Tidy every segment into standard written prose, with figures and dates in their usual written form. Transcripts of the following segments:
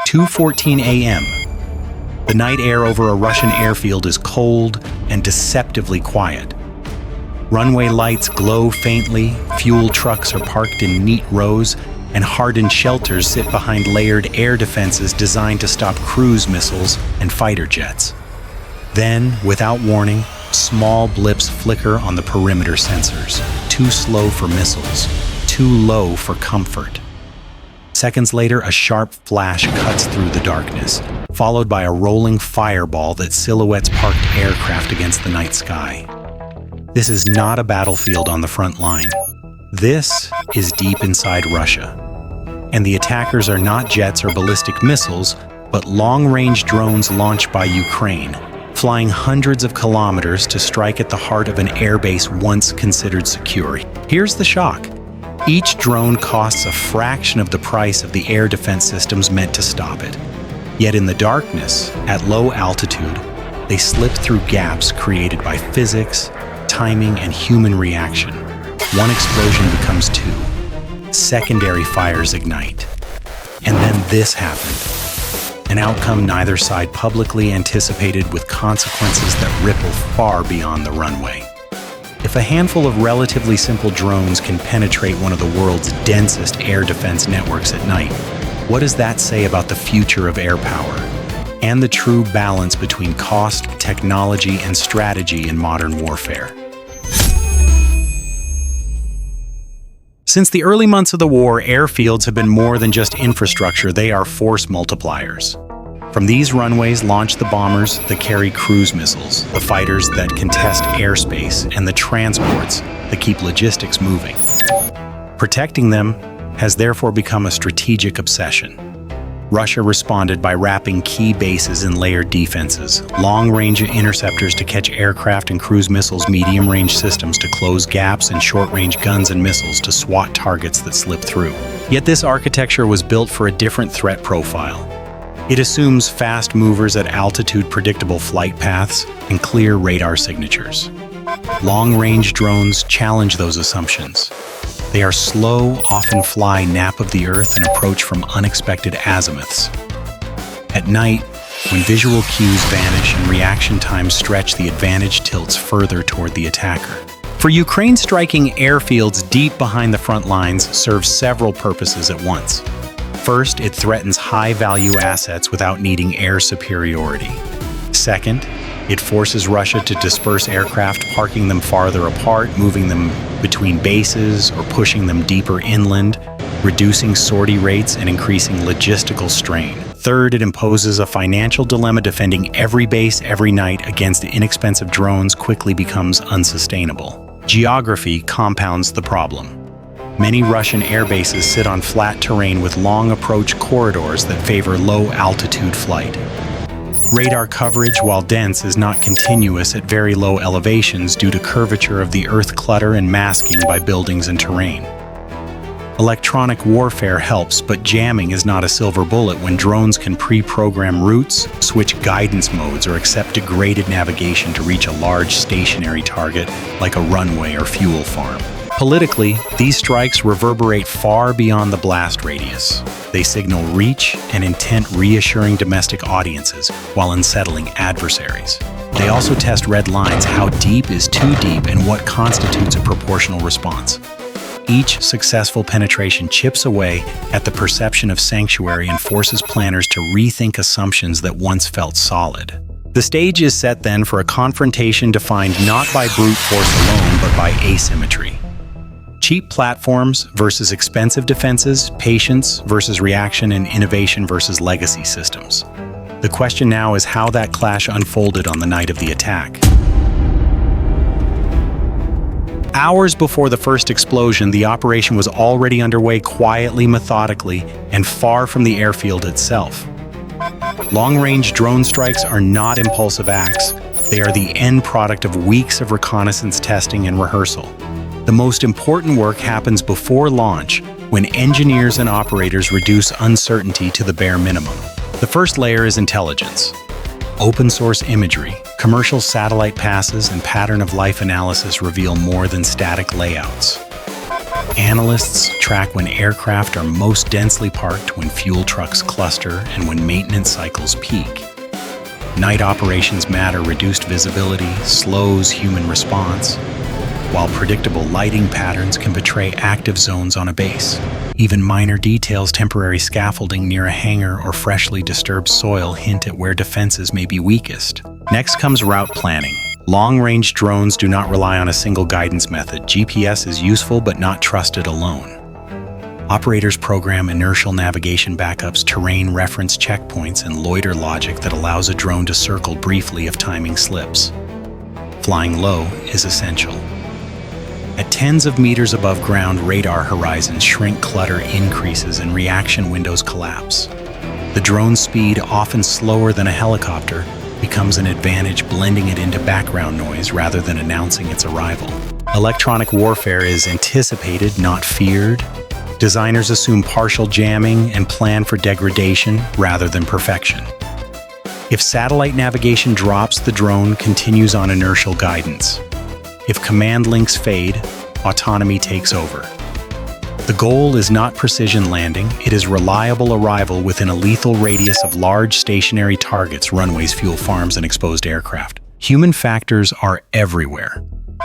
2:14 a.m. The night air over a Russian airfield is cold and deceptively quiet. Runway lights glow faintly, fuel trucks are parked in neat rows, and hardened shelters sit behind layered air defenses designed to stop cruise missiles and fighter jets. Then, without warning, small blips flicker on the perimeter sensors, too slow for missiles, too low for comfort. Seconds later, a sharp flash cuts through the darkness, followed by a rolling fireball that silhouettes parked aircraft against the night sky. This is not a battlefield on the front line. This is deep inside Russia. And the attackers are not jets or ballistic missiles, but long-range drones launched by Ukraine, flying hundreds of kilometers to strike at the heart of an airbase once considered secure. Here's the shock. Each drone costs a fraction of the price of the air defense systems meant to stop it. Yet in the darkness, at low altitude, they slip through gaps created by physics, timing, and human reaction. One explosion becomes two. Secondary fires ignite. And then this happened. An outcome neither side publicly anticipated, with consequences that ripple far beyond the runway. If a handful of relatively simple drones can penetrate one of the world's densest air defense networks at night, what does that say about the future of air power and the true balance between cost, technology, and strategy in modern warfare? Since the early months of the war, airfields have been more than just infrastructure, they are force multipliers. From these runways launch the bombers that carry cruise missiles, the fighters that contest airspace, and the transports that keep logistics moving. Protecting them has therefore become a strategic obsession. Russia responded by wrapping key bases in layered defenses, long-range interceptors to catch aircraft and cruise missiles, medium-range systems to close gaps, and short-range guns and missiles to swat targets that slip through. Yet this architecture was built for a different threat profile. It assumes fast movers at altitude, predictable flight paths, and clear radar signatures. Long-range drones challenge those assumptions. They are slow, often fly nap of the earth, and approach from unexpected azimuths. At night, when visual cues vanish and reaction times stretch, the advantage tilts further toward the attacker. For Ukraine, striking airfields deep behind the front lines serves several purposes at once. First, it threatens high-value assets without needing air superiority. Second, it forces Russia to disperse aircraft, parking them farther apart, moving them between bases, or pushing them deeper inland, reducing sortie rates and increasing logistical strain. Third, it imposes a financial dilemma. Defending every base every night against inexpensive drones quickly becomes unsustainable. Geography compounds the problem. Many Russian airbases sit on flat terrain with long approach corridors that favor low-altitude flight. Radar coverage, while dense, is not continuous at very low elevations due to curvature of the earth, clutter, and masking by buildings and terrain. Electronic warfare helps, but jamming is not a silver bullet when drones can pre-program routes, switch guidance modes, or accept degraded navigation to reach a large stationary target like a runway or fuel farm. Politically, these strikes reverberate far beyond the blast radius. They signal reach and intent, reassuring domestic audiences while unsettling adversaries. They also test red lines: how deep is too deep and what constitutes a proportional response. Each successful penetration chips away at the perception of sanctuary and forces planners to rethink assumptions that once felt solid. The stage is set then for a confrontation defined not by brute force alone, but by asymmetry. Cheap platforms versus expensive defenses, patience versus reaction, and innovation versus legacy systems. The question now is how that clash unfolded on the night of the attack. Hours before the first explosion, the operation was already underway, quietly, methodically, and far from the airfield itself. Long-range drone strikes are not impulsive acts. They are the end product of weeks of reconnaissance testing and rehearsal. The most important work happens before launch, when engineers and operators reduce uncertainty to the bare minimum. The first layer is intelligence. Open source imagery, commercial satellite passes, and pattern of life analysis reveal more than static layouts. Analysts track when aircraft are most densely parked, when fuel trucks cluster, and when maintenance cycles peak. Night operations matter reduced visibility, slows human response, while predictable lighting patterns can betray active zones on a base. Even minor details, temporary scaffolding near a hangar or freshly disturbed soil, hint at where defenses may be weakest. Next comes route planning. Long-range drones do not rely on a single guidance method. GPS is useful but not trusted alone. Operators program inertial navigation backups, terrain reference checkpoints, and loiter logic that allows a drone to circle briefly if timing slips. Flying low is essential. At tens of meters above ground, radar horizons shrink, clutter increases, and reaction windows collapse. The drone's speed, often slower than a helicopter, becomes an advantage, blending it into background noise rather than announcing its arrival. Electronic warfare is anticipated, not feared. Designers assume partial jamming and plan for degradation rather than perfection. If satellite navigation drops, the drone continues on inertial guidance. If command links fade, autonomy takes over. The goal is not precision landing, it is reliable arrival within a lethal radius of large stationary targets, runways, fuel farms, and exposed aircraft. Human factors are everywhere.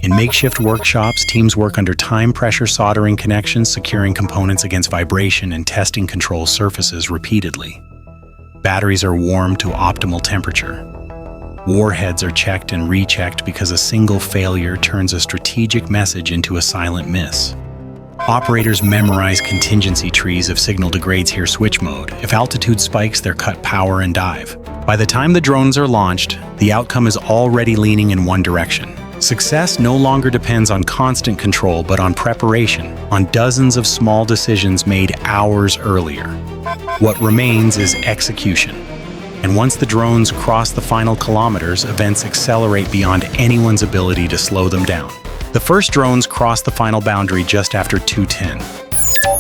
In makeshift workshops, teams work under time pressure, soldering connections, securing components against vibration, and testing control surfaces repeatedly. Batteries are warmed to optimal temperature. Warheads are checked and rechecked because a single failure turns a strategic message into a silent miss. Operators memorize contingency trees. If signal degrades, here switch mode. If altitude spikes, they're cut power and dive. By the time the drones are launched, the outcome is already leaning in one direction. Success no longer depends on constant control, but on preparation, on dozens of small decisions made hours earlier. What remains is execution. And once the drones cross the final kilometers, events accelerate beyond anyone's ability to slow them down. The first drones cross the final boundary just after 2:10.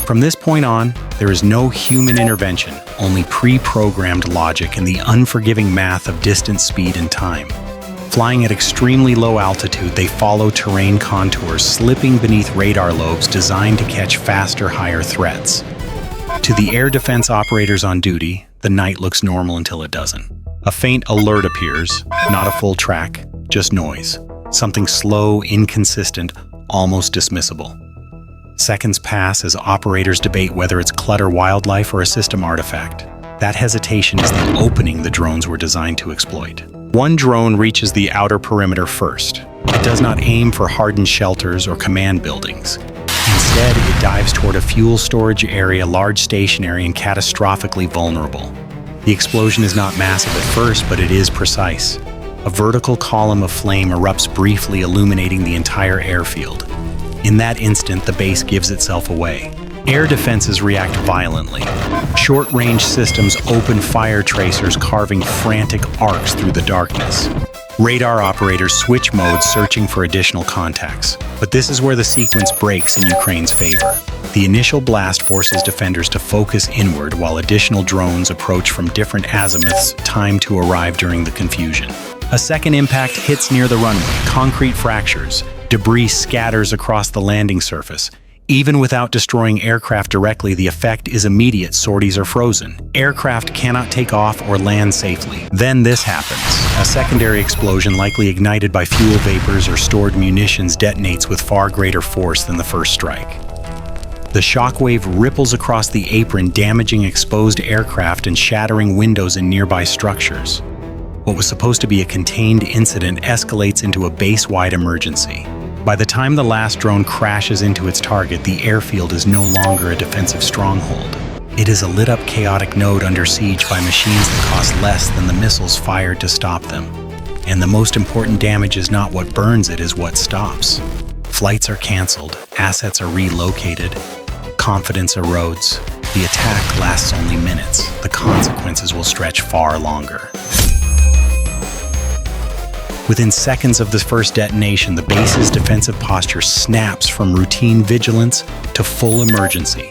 From this point on, there is no human intervention, only pre-programmed logic and the unforgiving math of distance, speed, and time. Flying at extremely low altitude, they follow terrain contours, slipping beneath radar lobes designed to catch faster, higher threats. To the air defense operators on duty, the night looks normal until it doesn't. A faint alert appears, not a full track, just noise. Something slow, inconsistent, almost dismissible. Seconds pass as operators debate whether it's clutter, wildlife, or a system artifact. That hesitation is the opening the drones were designed to exploit. One drone reaches the outer perimeter first. It does not aim for hardened shelters or command buildings. Instead, it dives toward a fuel storage area, large, stationary, and catastrophically vulnerable. The explosion is not massive at first, but it is precise. A vertical column of flame erupts briefly, illuminating the entire airfield. In that instant, the base gives itself away. Air defenses react violently. Short-range systems open fire tracers, carving frantic arcs through the darkness. Radar operators switch modes, searching for additional contacts. But this is where the sequence breaks in Ukraine's favor. The initial blast forces defenders to focus inward, while additional drones approach from different azimuths, timed to arrive during the confusion. A second impact hits near the runway. Concrete fractures. Debris scatters across the landing surface. Even without destroying aircraft directly, the effect is immediate. Sorties are frozen. Aircraft cannot take off or land safely. Then this happens. A secondary explosion, likely ignited by fuel vapors or stored munitions, detonates with far greater force than the first strike. The shockwave ripples across the apron, damaging exposed aircraft and shattering windows in nearby structures. What was supposed to be a contained incident escalates into a base-wide emergency. By the time the last drone crashes into its target, the airfield is no longer a defensive stronghold. It is a lit-up, chaotic node under siege by machines that cost less than the missiles fired to stop them. And the most important damage is not what burns, it is what stops. Flights are canceled, assets are relocated, confidence erodes. The attack lasts only minutes. The consequences will stretch far longer. Within seconds of the first detonation, the base's defensive posture snaps from routine vigilance to full emergency.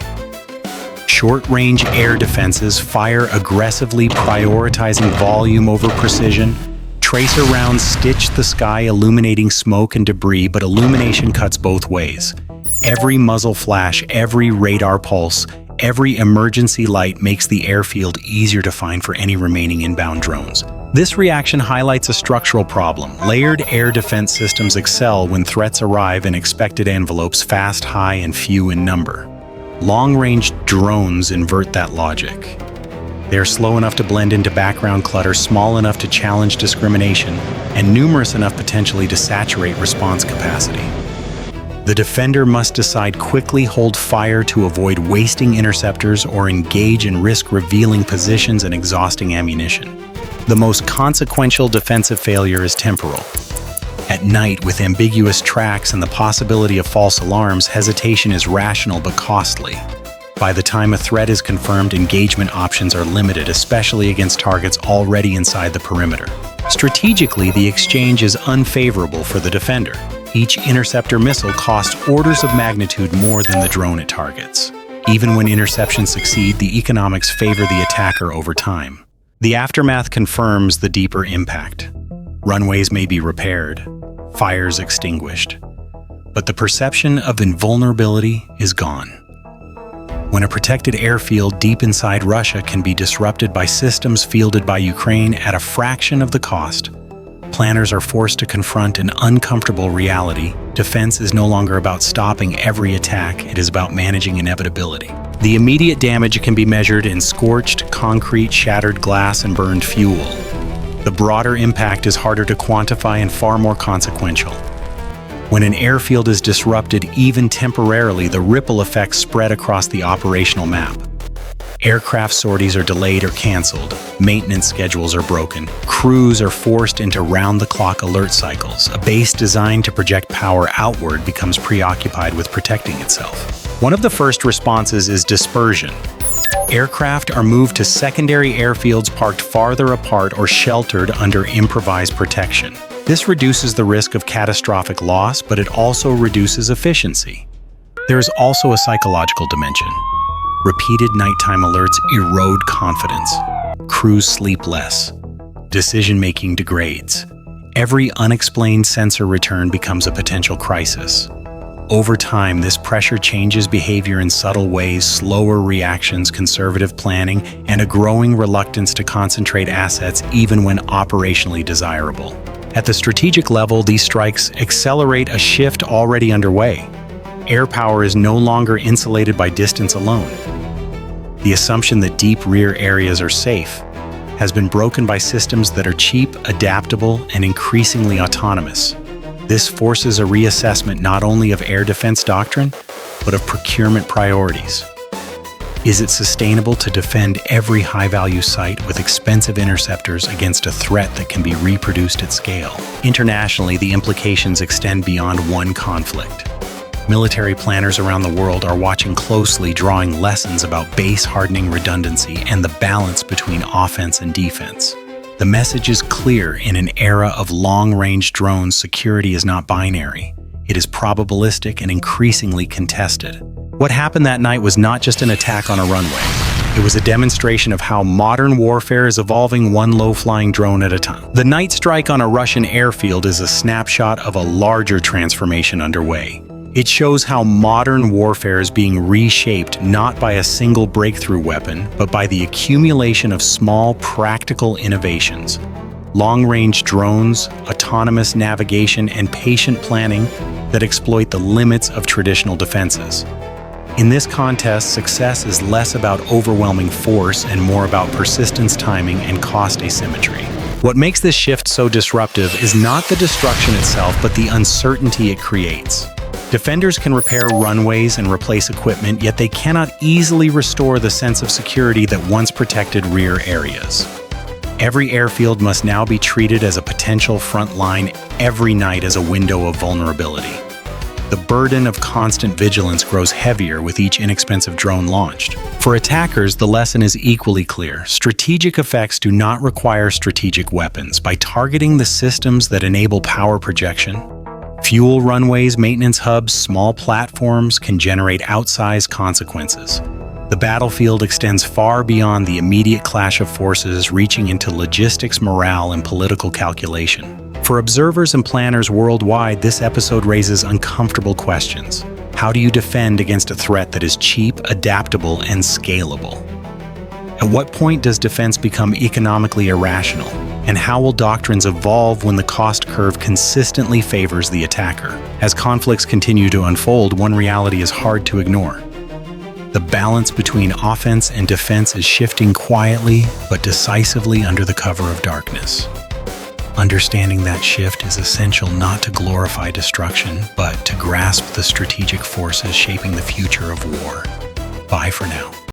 Short-range air defenses fire aggressively, prioritizing volume over precision. Tracer rounds stitch the sky, illuminating smoke and debris, but illumination cuts both ways. Every muzzle flash, every radar pulse, every emergency light makes the airfield easier to find for any remaining inbound drones. This reaction highlights a structural problem. Layered air defense systems excel when threats arrive in expected envelopes fast, high, and few in number. Long-range drones invert that logic. They are slow enough to blend into background clutter, small enough to challenge discrimination, and numerous enough potentially to saturate response capacity. The defender must decide quickly, hold fire to avoid wasting interceptors, or engage and risk revealing positions and exhausting ammunition. The most consequential defensive failure is temporal. At night, with ambiguous tracks and the possibility of false alarms, hesitation is rational but costly. By the time a threat is confirmed, engagement options are limited, especially against targets already inside the perimeter. Strategically, the exchange is unfavorable for the defender. Each interceptor missile costs orders of magnitude more than the drone it targets. Even when interceptions succeed, the economics favor the attacker over time. The aftermath confirms the deeper impact. Runways may be repaired, fires extinguished, but the perception of invulnerability is gone. When a protected airfield deep inside Russia can be disrupted by systems fielded by Ukraine at a fraction of the cost, planners are forced to confront an uncomfortable reality. Defense is no longer about stopping every attack, it is about managing inevitability. The immediate damage can be measured in scorched concrete, shattered glass, and burned fuel. The broader impact is harder to quantify and far more consequential. When an airfield is disrupted, even temporarily, the ripple effects spread across the operational map. Aircraft sorties are delayed or canceled, maintenance schedules are broken, crews are forced into round-the-clock alert cycles. A base designed to project power outward becomes preoccupied with protecting itself. One of the first responses is dispersion. Aircraft are moved to secondary airfields parked farther apart or sheltered under improvised protection. This reduces the risk of catastrophic loss, but it also reduces efficiency. There is also a psychological dimension. Repeated nighttime alerts erode confidence. Crews sleep less. Decision-making degrades. Every unexplained sensor return becomes a potential crisis. Over time, this pressure changes behavior in subtle ways: slower reactions, conservative planning, and a growing reluctance to concentrate assets even when operationally desirable. At the strategic level, these strikes accelerate a shift already underway. Air power is no longer insulated by distance alone. The assumption that deep rear areas are safe has been broken by systems that are cheap, adaptable, and increasingly autonomous. This forces a reassessment not only of air defense doctrine, but of procurement priorities. Is it sustainable to defend every high-value site with expensive interceptors against a threat that can be reproduced at scale? Internationally, the implications extend beyond one conflict. Military planners around the world are watching closely, drawing lessons about base hardening redundancy and the balance between offense and defense. The message is clear: in an era of long-range drones, security is not binary. It is probabilistic and increasingly contested. What happened that night was not just an attack on a runway. It was a demonstration of how modern warfare is evolving one low-flying drone at a time. The night strike on a Russian airfield is a snapshot of a larger transformation underway. It shows how modern warfare is being reshaped not by a single breakthrough weapon, but by the accumulation of small, practical innovations. Long-range drones, autonomous navigation, and patient planning that exploit the limits of traditional defenses. In this contest, success is less about overwhelming force and more about persistence, timing, and cost asymmetry. What makes this shift so disruptive is not the destruction itself, but the uncertainty it creates. Defenders can repair runways and replace equipment, yet they cannot easily restore the sense of security that once protected rear areas. Every airfield must now be treated as a potential front line, every night as a window of vulnerability. The burden of constant vigilance grows heavier with each inexpensive drone launched. For attackers, the lesson is equally clear. Strategic effects do not require strategic weapons. By targeting the systems that enable power projection, fuel runways, maintenance hubs, small platforms can generate outsized consequences. The battlefield extends far beyond the immediate clash of forces, reaching into logistics, morale, and political calculation. For observers and planners worldwide, this episode raises uncomfortable questions. How do you defend against a threat that is cheap, adaptable, and scalable? At what point does defense become economically irrational? And how will doctrines evolve when the cost curve consistently favors the attacker? As conflicts continue to unfold, one reality is hard to ignore. The balance between offense and defense is shifting quietly but decisively under the cover of darkness. Understanding that shift is essential not to glorify destruction, but to grasp the strategic forces shaping the future of war. Bye for now.